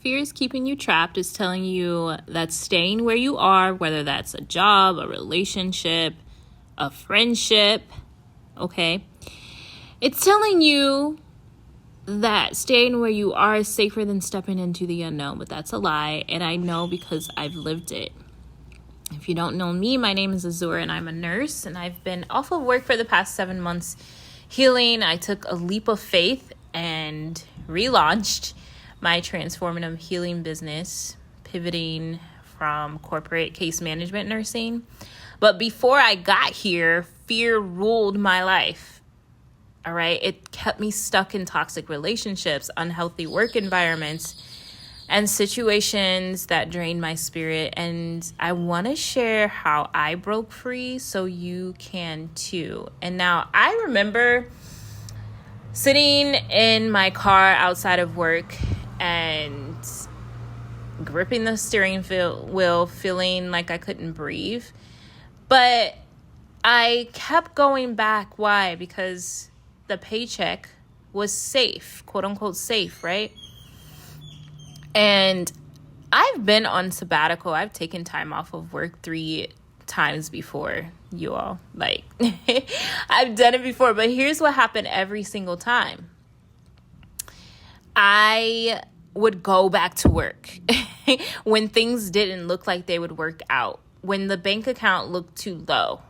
fear is keeping you trapped. It's telling you that staying where you are, whether that's a job, a relationship, a friendship, okay? It's telling you that staying where you are is safer than stepping into the unknown, but that's a lie, and I know because I've lived it. If you don't know me, my name is Azur, and I'm a nurse, and I've been off of work for the past 7 months healing. I took a leap of faith and relaunched my transformative healing business, pivoting from corporate case management nursing. But before I got here, fear ruled my life. All right. It kept me stuck in toxic relationships, unhealthy work environments, and situations that drained my spirit. And I want to share how I broke free so you can too. And now I remember sitting in my car outside of work and gripping the steering wheel, feeling like I couldn't breathe. But I kept going back. Why? Because the paycheck was safe, quote unquote safe, right? And I've been on sabbatical. I've taken time off of work 3 times before, you all. Like, I've done it before, but here's what happened every single time. I would go back to work when things didn't look like they would work out, when the bank account looked too low,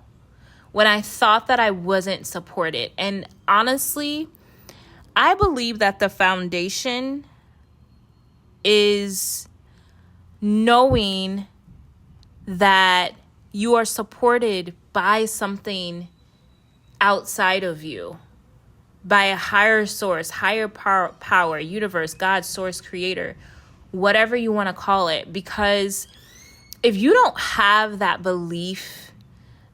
when I thought that I wasn't supported. And honestly, I believe that the foundation is knowing that you are supported by something outside of you, by a higher source, higher power, universe, God, source, creator, whatever you want to call it. Because if you don't have that belief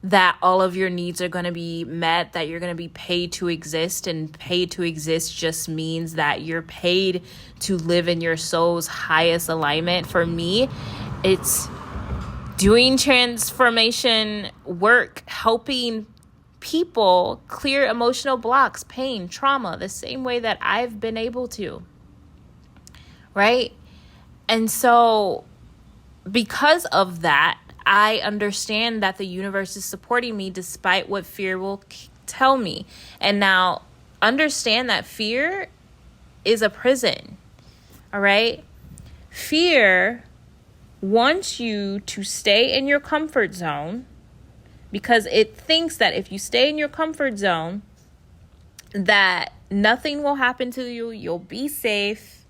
that all of your needs are going to be met, that you're going to be paid to exist, and paid to exist just means that you're paid to live in your soul's highest alignment. For me, it's doing transformation work, helping people clear emotional blocks, pain, trauma, the same way that I've been able to, right? And so because of that, I understand that the universe is supporting me despite what fear will tell me. And now understand that fear is a prison. All right? Fear wants you to stay in your comfort zone because it thinks that if you stay in your comfort zone, that nothing will happen to you. You'll be safe,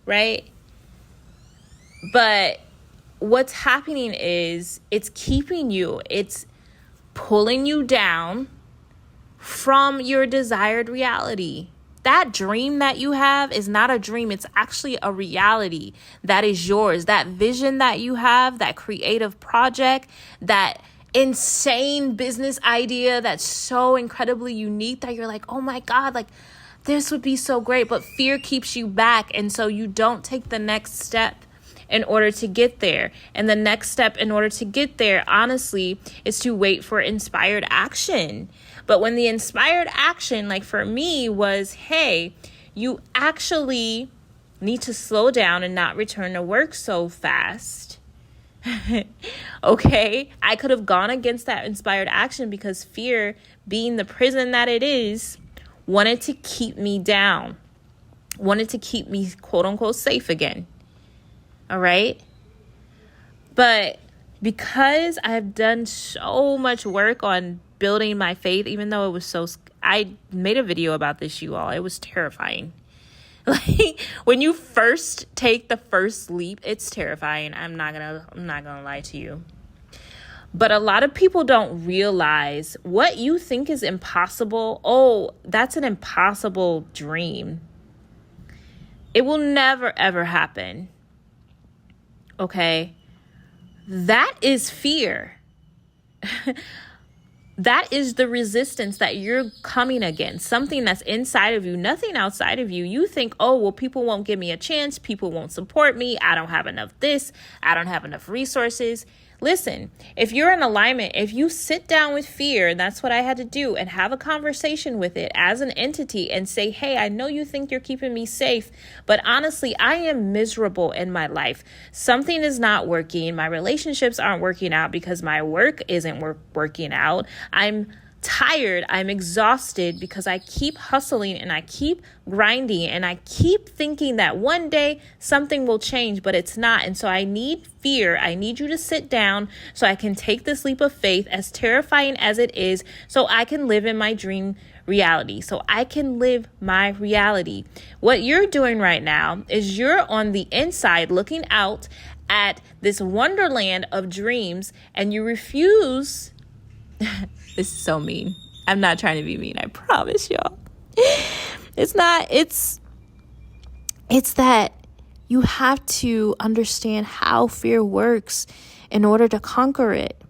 right? But what's happening is it's keeping you, it's pulling you down from your desired reality. That dream that you have is not a dream. It's actually a reality that is yours. That vision that you have, that creative project, that insane business idea that's so incredibly unique that you're like, oh my God, like this would be so great. But fear keeps you back. And so you don't take the next step in order to get there. And the next step in order to get there, honestly, is to wait for inspired action. But when the inspired action, like for me, was, hey, you actually need to slow down and not return to work so fast. Okay, I could have gone against that inspired action because fear, being the prison that it is, wanted to keep me down, wanted to keep me, quote unquote, safe again. All right. But because I've done so much work on building my faith, even though it was I made a video about this, you all. It was terrifying. Like when you first take the first leap, it's terrifying. I'm not gonna lie to you. But a lot of people don't realize what you think is impossible. Oh, that's an impossible dream. It will never, ever happen. Okay, that is fear. That is the resistance that you're coming against. Something that's inside of you, nothing outside of you. You think, oh, well, people won't give me a chance. People won't support me. I don't have enough this. I don't have enough resources. Listen, if you're in alignment, if you sit down with fear, and that's what I had to do, and have a conversation with it as an entity and say, hey, I know you think you're keeping me safe, but honestly, I am miserable in my life. Something is not working. My relationships aren't working out because my work isn't working out. I'm tired. I'm exhausted because I keep hustling and I keep grinding and I keep thinking that one day something will change, but it's not. And so I need fear. I need you to sit down so I can take this leap of faith, as terrifying as it is, so I can live in my dream reality, so I can live my reality. What you're doing right now is you're on the inside looking out at this wonderland of dreams, and you refuse. This is so mean. I'm not trying to be mean. I promise y'all. It's not. It's that you have to understand how fear works in order to conquer it.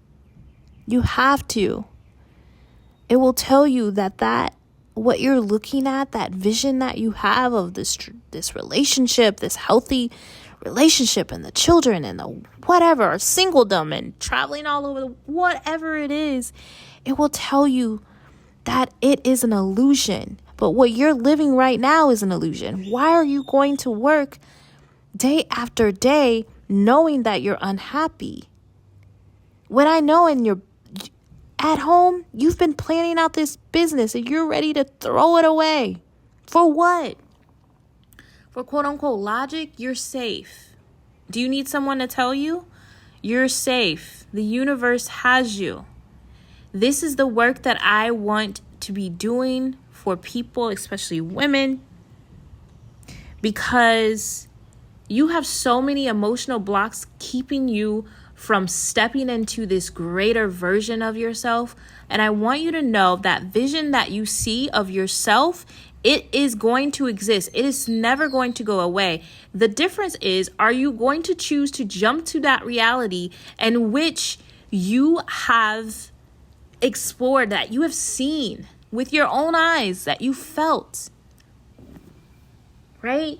You have to. It will tell you that what you're looking at, that vision that you have of this relationship, this healthy relationship, and the children and the whatever, singledom and traveling all over whatever it is, it will tell you that it is an illusion. But what you're living right now is an illusion. Why are you going to work day after day knowing that you're unhappy? When I know you're at home, you've been planning out this business and you're ready to throw it away. For what? For quote unquote logic, you're safe. Do you need someone to tell you? You're safe. The universe has you. This is the work that I want to be doing for people, especially women, because you have so many emotional blocks keeping you from stepping into this greater version of yourself. And I want you to know that vision that you see of yourself, it is going to exist. It is never going to go away. The difference is, are you going to choose to jump to that reality in which you have explored, that you have seen with your own eyes, that you felt, right?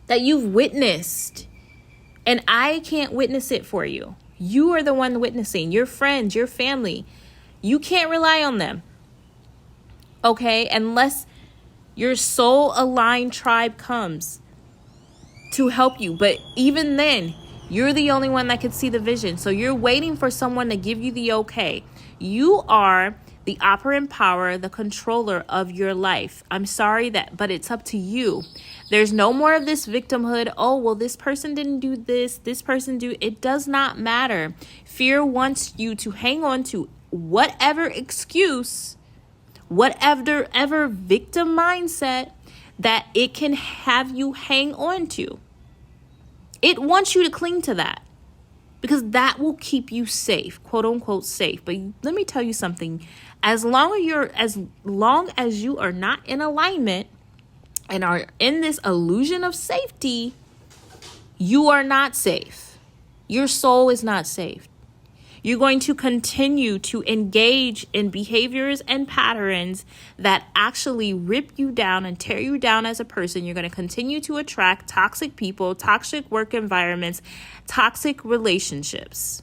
That you've witnessed. And I can't witness it for you. You are the one witnessing. Your friends, your family. You can't rely on them. Okay? Unless your soul aligned tribe comes to help you. But even then, you're the only one that can see the vision. So you're waiting for someone to give you the okay. You are the operant power, the controller of your life. I'm sorry but it's up to you. There's no more of this victimhood. Oh, well, this person didn't do this. This person do. It does not matter. Fear wants you to hang on to whatever excuse, whatever victim mindset that it can have you hang on to. It wants you to cling to that because that will keep you safe, quote unquote safe. But let me tell you something. As long as you are not in alignment and are in this illusion of safety, you are not safe. Your soul is not safe. You're going to continue to engage in behaviors and patterns that actually rip you down and tear you down as a person. You're going to continue to attract toxic people, toxic work environments, toxic relationships.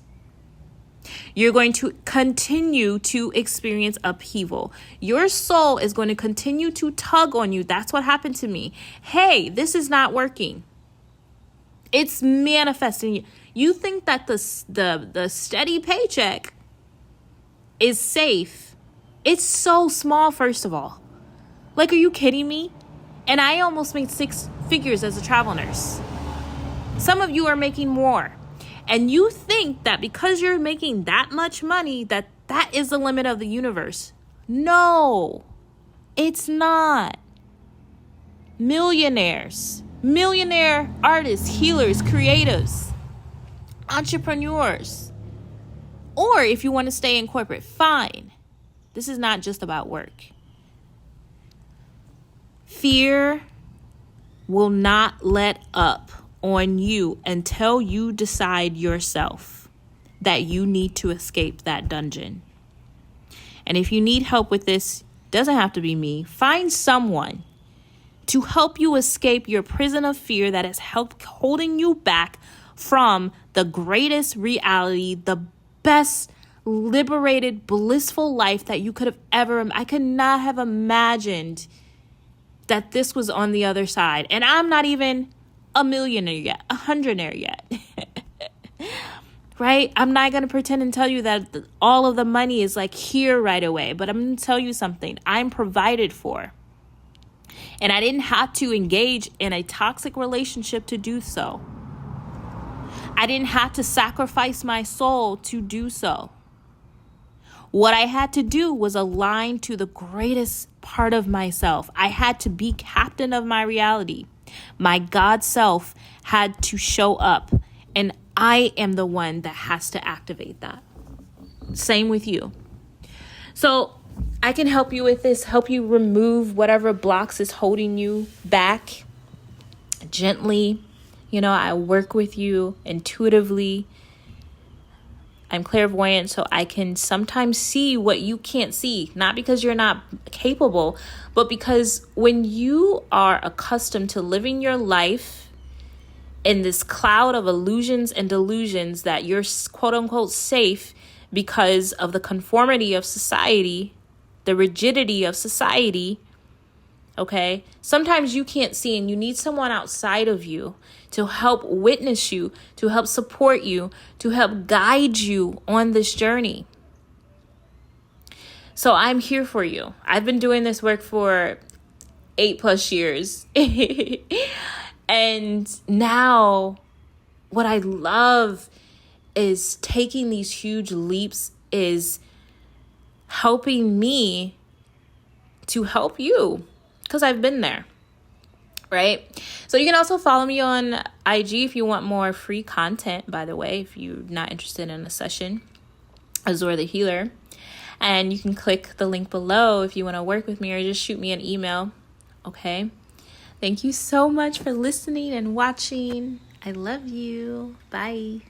You're going to continue to experience upheaval. Your soul is going to continue to tug on you. That's what happened to me. Hey, this is not working. It's manifesting. You think that the steady paycheck is safe. It's so small, first of all. Like, are you kidding me? And I almost made 6 figures as a travel nurse. Some of you are making more. And you think that because you're making that much money, that is the limit of the universe. No, it's not. Millionaire artists, healers, creatives, entrepreneurs. Or if you want to stay in corporate, fine. This is not just about work. Fear will not let up on you until you decide yourself that you need to escape that dungeon. And if you need help with this, doesn't have to be me. Find someone to help you escape your prison of fear that is holding you back from the greatest reality, the best liberated, blissful life that you could have ever. I could not have imagined that this was on the other side. And I'm not even a millionaire yet, a hundredaire yet. Right? I'm not going to pretend and tell you that all of the money is like here right away, but I'm going to tell you something. I'm provided for. And I didn't have to engage in a toxic relationship to do so. I didn't have to sacrifice my soul to do so. What I had to do was align to the greatest part of myself. I had to be captain of my reality. My God self had to show up, and I am the one that has to activate that. Same with you. So I can help you with this, help you remove whatever blocks is holding you back gently. I work with you intuitively. I'm clairvoyant, so I can sometimes see what you can't see, not because you're not capable, but because when you are accustomed to living your life in this cloud of illusions and delusions that you're quote unquote safe because of the conformity of society, the rigidity of society, okay? Sometimes you can't see and you need someone outside of you to help witness you, to help support you, to help guide you on this journey. So I'm here for you. I've been doing this work for 8+ years. And now what I love is taking these huge leaps, is helping me to help you, because I've been there. Right? So you can also follow me on IG if you want more free content, by the way, if you're not interested in a session, Azure the Healer. And you can click the link below if you want to work with me, or just shoot me an email. Okay? Thank you so much for listening and watching. I love you. Bye.